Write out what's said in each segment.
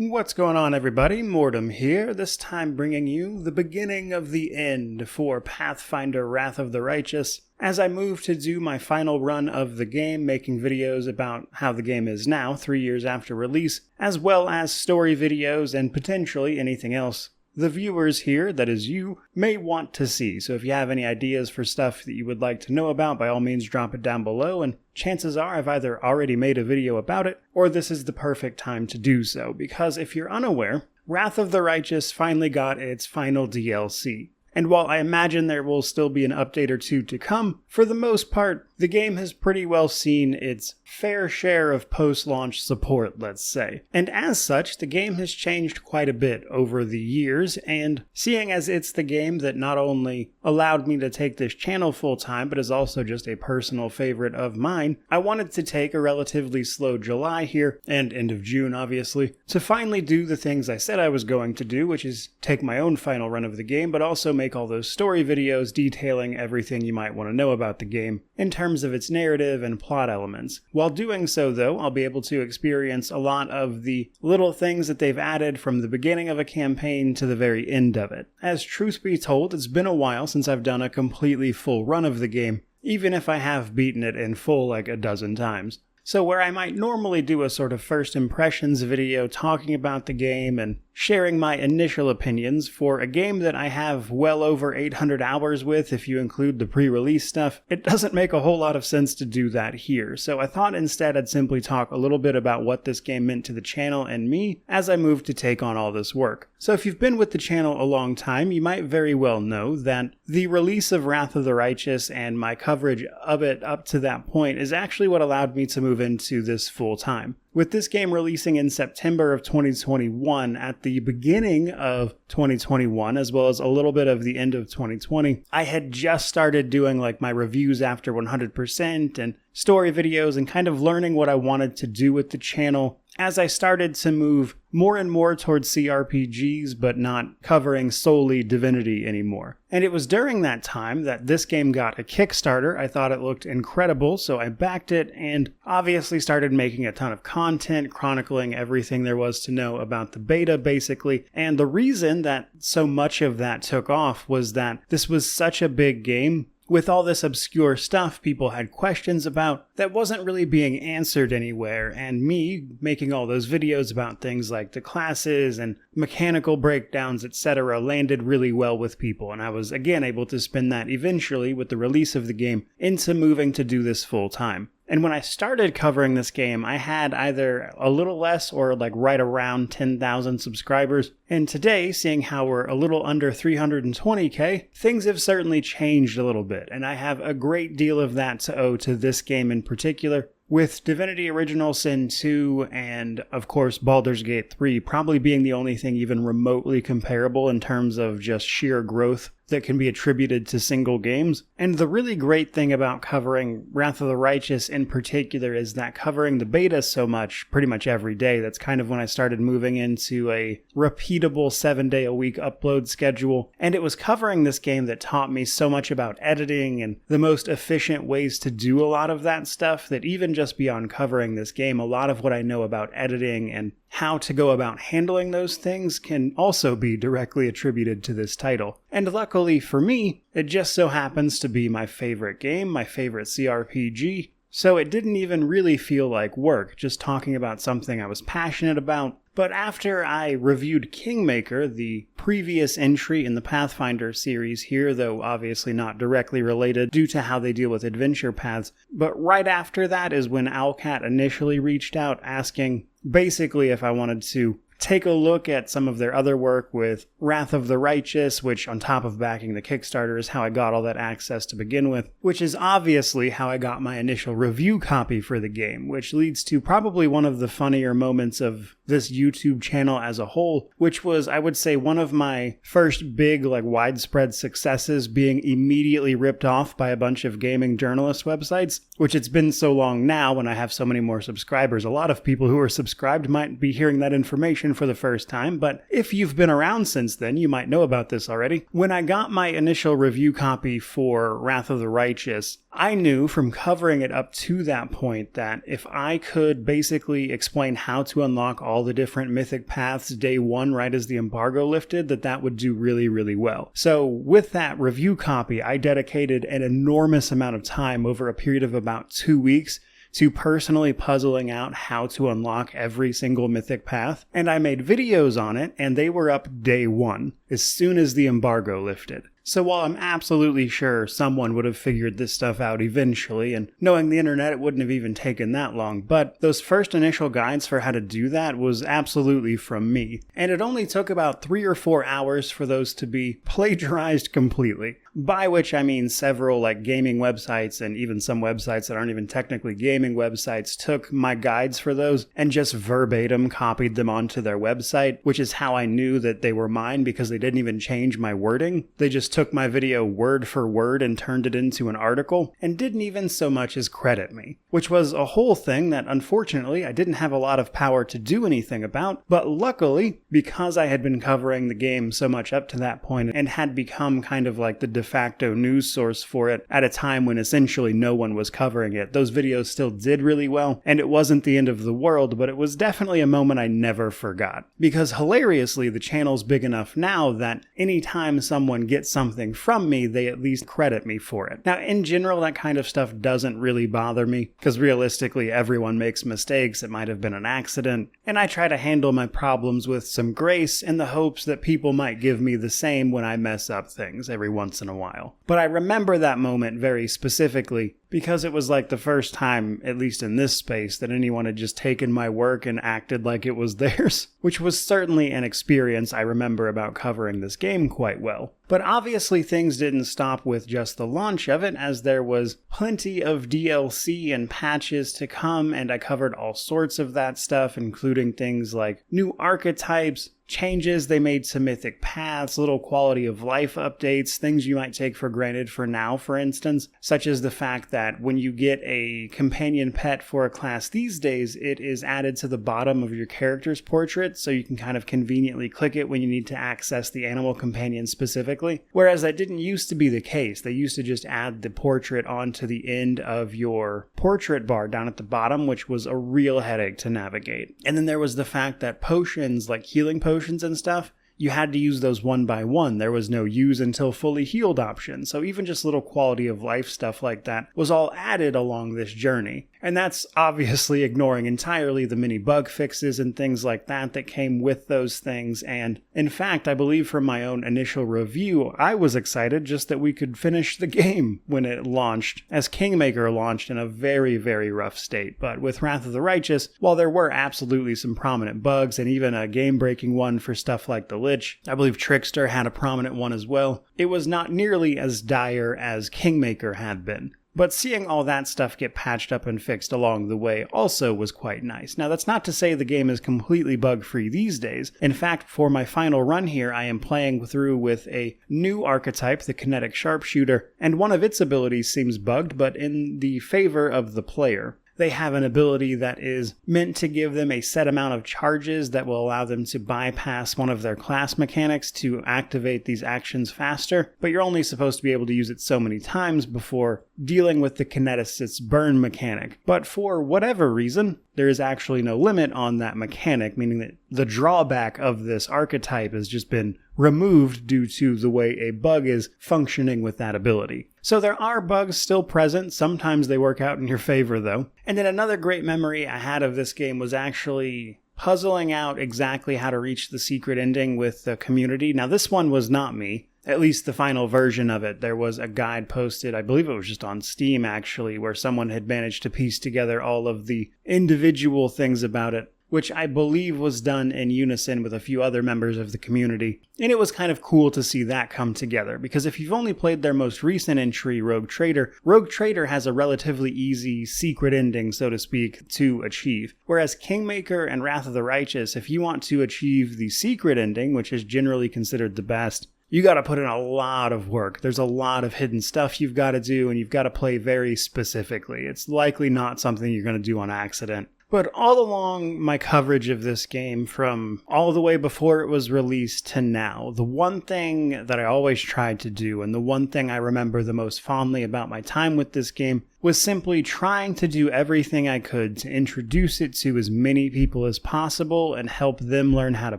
What's going on, everybody? Mortem here, this time bringing you the beginning of the end for Pathfinder Wrath of the Righteous, as I move to do my final run of the game, making videos about how the game is now, 3 years after release, as well as story videos and potentially anything else the viewers here, that is you, may want to see. So if you have any ideas for stuff that you would like to know about, by all means drop it down below, and chances are I've either already made a video about it, or this is the perfect time to do so, because if you're unaware, Wrath of the Righteous finally got its final DLC. And while I imagine there will still be an update or two to come, for the most part, the game has pretty well seen its fair share of post-launch support, let's say. And as such, the game has changed quite a bit over the years, and seeing as it's the game that not only allowed me to take this channel full-time, but is also just a personal favorite of mine, I wanted to take a relatively slow July here, and end of June obviously, to finally do the things I said I was going to do, which is take my own final run of the game, but also make all those story videos detailing everything you might want to know about the game in terms of its narrative and plot elements. While doing so, though, I'll be able to experience a lot of the little things that they've added from the beginning of a campaign to the very end of it. As truth be told, it's been a while since I've done a completely full run of the game, even if I have beaten it in full like a dozen times. So where I might normally do a sort of first impressions video talking about the game and sharing my initial opinions for a game that I have well over 800 hours with if you include the pre-release stuff, it doesn't make a whole lot of sense to do that here. So I thought instead I'd simply talk a little bit about what this game meant to the channel and me as I moved to take on all this work. So if you've been with the channel a long time, you might very well know that the release of Wrath of the Righteous and my coverage of it up to that point is actually what allowed me to move into this full time. With this game releasing in September of 2021, at the beginning of 2021, as well as a little bit of the end of 2020, I had just started doing like my reviews after 100% and story videos and kind of learning what I wanted to do with the channel as I started to move more and more towards CRPGs, but not covering solely Divinity anymore. And it was during that time that this game got a Kickstarter. I thought it looked incredible, so I backed it and obviously started making a ton of content, chronicling everything there was to know about the beta, basically. And the reason that so much of that took off was that this was such a big game. With all this obscure stuff people had questions about that wasn't really being answered anywhere, and me making all those videos about things like the classes and mechanical breakdowns, etc. landed really well with people, and I was again able to spin that eventually with the release of the game into moving to do this full time. And when I started covering this game, I had either a little less or like right around 10,000 subscribers. And today, seeing how we're a little under 320k, things have certainly changed a little bit. And I have a great deal of that to owe to this game in particular, with Divinity Original Sin 2 and, of course, Baldur's Gate 3 probably being the only thing even remotely comparable in terms of just sheer growth that can be attributed to single games. And the really great thing about covering Wrath of the Righteous in particular is that covering the beta so much, pretty much every day, that's kind of when I started moving into a repeatable 7-day-a-week upload schedule. And it was covering this game that taught me so much about editing and the most efficient ways to do a lot of that stuff, that even just beyond covering this game, a lot of what I know about editing and how to go about handling those things can also be directly attributed to this title. And luckily for me, it just so happens to be my favorite game, my favorite CRPG, so it didn't even really feel like work, just talking about something I was passionate about. But after I reviewed Kingmaker, the previous entry in the Pathfinder series here, though obviously not directly related due to how they deal with adventure paths, but right after that is when Owlcat initially reached out asking basically if I wanted to take a look at some of their other work with Wrath of the Righteous, which on top of backing the Kickstarter is how I got all that access to begin with, which is obviously how I got my initial review copy for the game, which leads to probably one of the funnier moments of this YouTube channel as a whole, which was, I would say, one of my first big, widespread successes being immediately ripped off by a bunch of gaming journalist websites, which it's been so long now when I have so many more subscribers. A lot of people who are subscribed might be hearing that information information for the first time, but if you've been around since then, you might know about this already. When I got my initial review copy for Wrath of the Righteous, I knew from covering it up to that point that if I could basically explain how to unlock all the different mythic paths day one right as the embargo lifted, that would do really, really well. So with that review copy, I dedicated an enormous amount of time over a period of about 2 weeks to personally puzzling out how to unlock every single mythic path, and I made videos on it, and they were up day one, as soon as the embargo lifted. So while I'm absolutely sure someone would have figured this stuff out eventually, and knowing the internet, it wouldn't have even taken that long, but those first initial guides for how to do that was absolutely from me. And it only took about 3 or 4 hours for those to be plagiarized completely. By which I mean several gaming websites and even some websites that aren't even technically gaming websites took my guides for those and just verbatim copied them onto their website, which is how I knew that they were mine because they didn't even change my wording. They just took my video word for word and turned it into an article and didn't even so much as credit me, which was a whole thing that unfortunately I didn't have a lot of power to do anything about, but luckily, because I had been covering the game so much up to that point and had become kind of like the de facto news source for it at a time when essentially no one was covering it, those videos still did really well, and it wasn't the end of the world, but it was definitely a moment I never forgot. Because hilariously, the channel's big enough now that anytime someone gets something from me, they at least credit me for it. Now, in general, that kind of stuff doesn't really bother me, because realistically, everyone makes mistakes. It might have been an accident, and I try to handle my problems with some grace in the hopes that people might give me the same when I mess up things every once in a while. But I remember that moment very specifically because it was like the first time, at least in this space, that anyone had just taken my work and acted like it was theirs, which was certainly an experience I remember about covering this game quite well. But obviously things didn't stop with just the launch of it, as there was plenty of DLC and patches to come, and I covered all sorts of that stuff, including things like new archetypes, changes they made to mythic paths, little quality of life updates, things you might take for granted for now, for instance, such as the fact that when you get a companion pet for a class these days, it is added to the bottom of your character's portrait, so you can kind of conveniently click it when you need to access the animal companion specifically, whereas that didn't used to be the case. They used to just add the portrait onto the end of your portrait bar down at the bottom, which was a real headache to navigate. And then there was the fact that potions, like healing potions and stuff, you had to use those one by one. There was no use until fully healed option. So even just little quality of life stuff like that was all added along this journey. And that's obviously ignoring entirely the mini bug fixes and things like that that came with those things. And in fact, I believe from my own initial review, I was excited just that we could finish the game when it launched, as Kingmaker launched in a very, very rough state. But with Wrath of the Righteous, while there were absolutely some prominent bugs and even a game-breaking one for stuff like the Lich, I believe Trickster had a prominent one as well, it was not nearly as dire as Kingmaker had been. But seeing all that stuff get patched up and fixed along the way also was quite nice. Now, that's not to say the game is completely bug-free these days. In fact, for my final run here, I am playing through with a new archetype, the Kinetic Sharpshooter, and one of its abilities seems bugged, but in the favor of the player. They have an ability that is meant to give them a set amount of charges that will allow them to bypass one of their class mechanics to activate these actions faster, but you're only supposed to be able to use it so many times before dealing with the kineticist's burn mechanic. But for whatever reason, there is actually no limit on that mechanic, meaning that the drawback of this archetype has just been removed due to the way a bug is functioning with that ability. So there are bugs still present. Sometimes they work out in your favor, though. And then another great memory I had of this game was actually puzzling out exactly how to reach the secret ending with the community. Now, this one was not me. At least the final version of it. There was a guide posted, I believe it was just on Steam actually, where someone had managed to piece together all of the individual things about it, which I believe was done in unison with a few other members of the community. And it was kind of cool to see that come together, because if you've only played their most recent entry, Rogue Trader has a relatively easy secret ending, so to speak, to achieve. Whereas Kingmaker and Wrath of the Righteous, if you want to achieve the secret ending, which is generally considered the best, you got to put in a lot of work. There's a lot of hidden stuff you've got to do, and you've got to play very specifically. It's likely not something you're going to do on accident. But all along my coverage of this game, from all the way before it was released to now, the one thing that I always tried to do, and the one thing I remember the most fondly about my time with this game, was simply trying to do everything I could to introduce it to as many people as possible and help them learn how to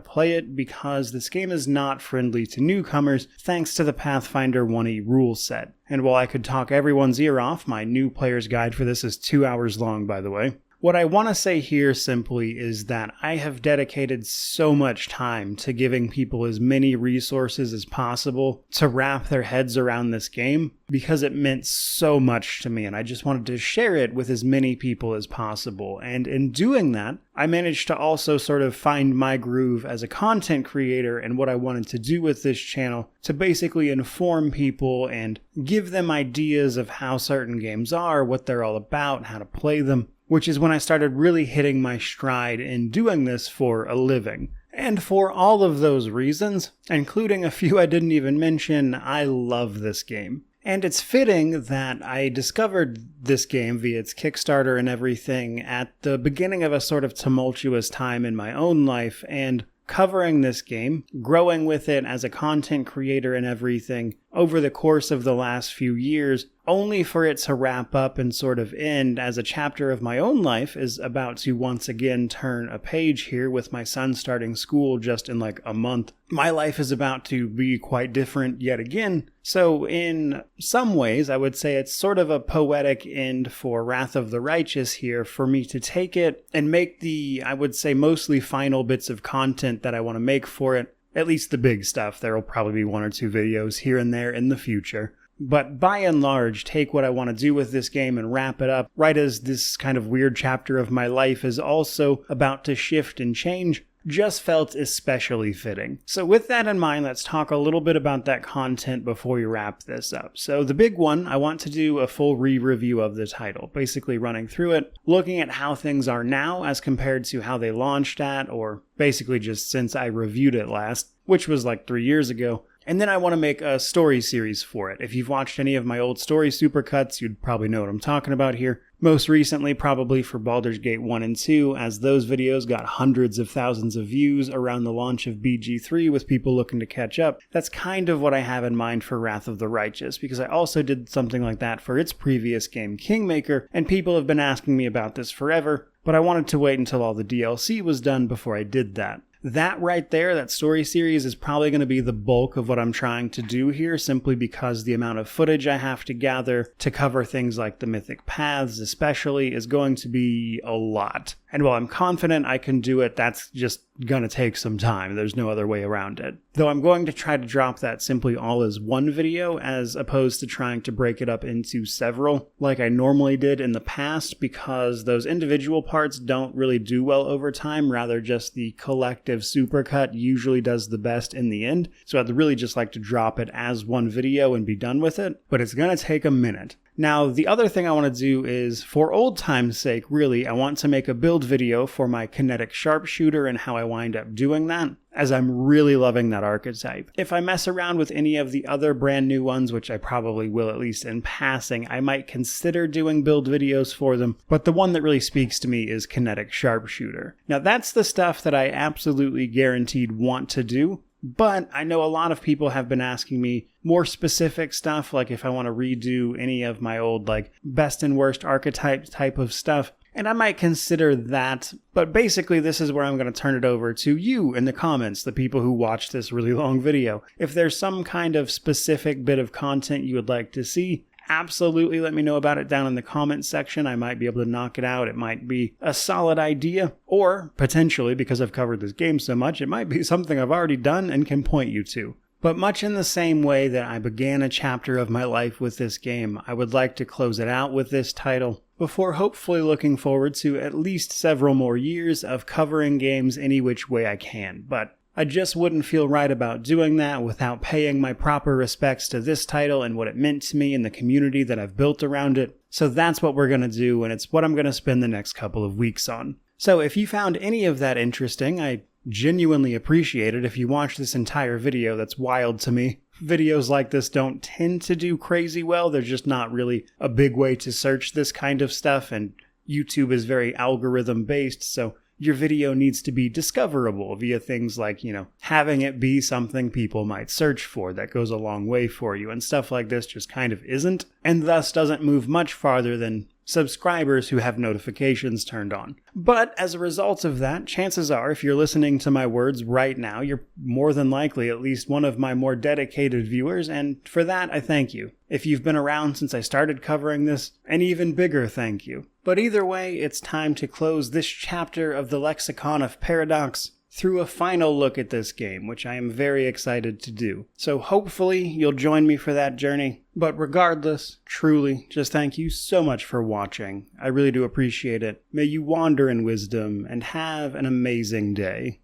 play it, because this game is not friendly to newcomers thanks to the Pathfinder WotR rule set. And while I could talk everyone's ear off, my new player's guide for this is 2 hours long, by the way. What I want to say here simply is that I have dedicated so much time to giving people as many resources as possible to wrap their heads around this game, because it meant so much to me, and I just wanted to share it with as many people as possible. And in doing that, I managed to also sort of find my groove as a content creator and what I wanted to do with this channel to basically inform people and give them ideas of how certain games are, what they're all about, how to play them, which is when I started really hitting my stride in doing this for a living. And for all of those reasons, including a few I didn't even mention, I love this game. And it's fitting that I discovered this game via its Kickstarter and everything at the beginning of a sort of tumultuous time in my own life, and covering this game, growing with it as a content creator and everything over the course of the last few years, only for it to wrap up and sort of end as a chapter of my own life is about to once again turn a page here with my son starting school just in like a month. My life is about to be quite different yet again. So in some ways, I would say it's sort of a poetic end for Wrath of the Righteous here for me to take it and make the, I would say, mostly final bits of content that I want to make for it. At least the big stuff. There will probably be 1 or 2 videos here and there in the future. But by and large, take what I want to do with this game and wrap it up, right as this kind of weird chapter of my life is also about to shift and change, just felt especially fitting. So with that in mind, let's talk a little bit about that content before we wrap this up. So the big one, I want to do a full re-review of the title, basically running through it, looking at how things are now as compared to how they launched at, or basically just since I reviewed it last, which was like 3 years ago. And then I want to make a story series for it. If you've watched any of my old story supercuts, you'd probably know what I'm talking about here. Most recently, probably for Baldur's Gate 1 and 2, as those videos got hundreds of thousands of views around the launch of BG3 with people looking to catch up. That's kind of what I have in mind for Wrath of the Righteous, because I also did something like that for its previous game, Kingmaker, and people have been asking me about this forever, but I wanted to wait until all the DLC was done before I did that. That right there, that story series, is probably going to be the bulk of what I'm trying to do here, simply because the amount of footage I have to gather to cover things like the mythic paths especially is going to be a lot. And while I'm confident I can do it, that's just gonna take some time. There's no other way around it. Though I'm going to try to drop that simply all as one video, as opposed to trying to break it up into several, like I normally did in the past, because those individual parts don't really do well over time. Rather, just the collective supercut usually does the best in the end. So I'd really just like to drop it as one video and be done with it, but it's gonna take a minute. Now, the other thing I want to do is, for old time's sake, really, I want to make a build video for my kinetic sharpshooter and how I wind up doing that, as I'm really loving that archetype. If I mess around with any of the other brand new ones, which I probably will at least in passing, I might consider doing build videos for them, but the one that really speaks to me is kinetic sharpshooter. Now, that's the stuff that I absolutely guaranteed want to do. But I know a lot of people have been asking me more specific stuff, like if I want to redo any of my old like best and worst archetype type of stuff, and I might consider that. But basically this is where I'm going to turn it over to you in the comments, the people who watch this really long video. If there's some kind of specific bit of content you would like to see, absolutely let me know about it down in the comments section. I might be able to knock it out. It might be a solid idea, or potentially, because I've covered this game so much, it might be something I've already done and can point you to. But much in the same way that I began a chapter of my life with this game, I would like to close it out with this title, before hopefully looking forward to at least several more years of covering games any which way I can. But I just wouldn't feel right about doing that without paying my proper respects to this title and what it meant to me and the community that I've built around it. So that's what we're going to do, and it's what I'm going to spend the next couple of weeks on. So if you found any of that interesting, I genuinely appreciate it. If you watch this entire video, that's wild to me. Videos like this don't tend to do crazy well. There's just not really a big way to search this kind of stuff, and YouTube is very algorithm based, so your video needs to be discoverable via things like, having it be something people might search for that goes a long way for you, and stuff like this just kind of isn't, and thus doesn't move much farther than subscribers who have notifications turned on. But as a result of that, chances are, if you're listening to my words right now, you're more than likely at least one of my more dedicated viewers, and for that, I thank you. If you've been around since I started covering this, an even bigger thank you. But either way, it's time to close this chapter of the Lexicon of Paradox through a final look at this game, which I am very excited to do. So hopefully you'll join me for that journey. But regardless, truly, just thank you so much for watching. I really do appreciate it. May you wander in wisdom and have an amazing day.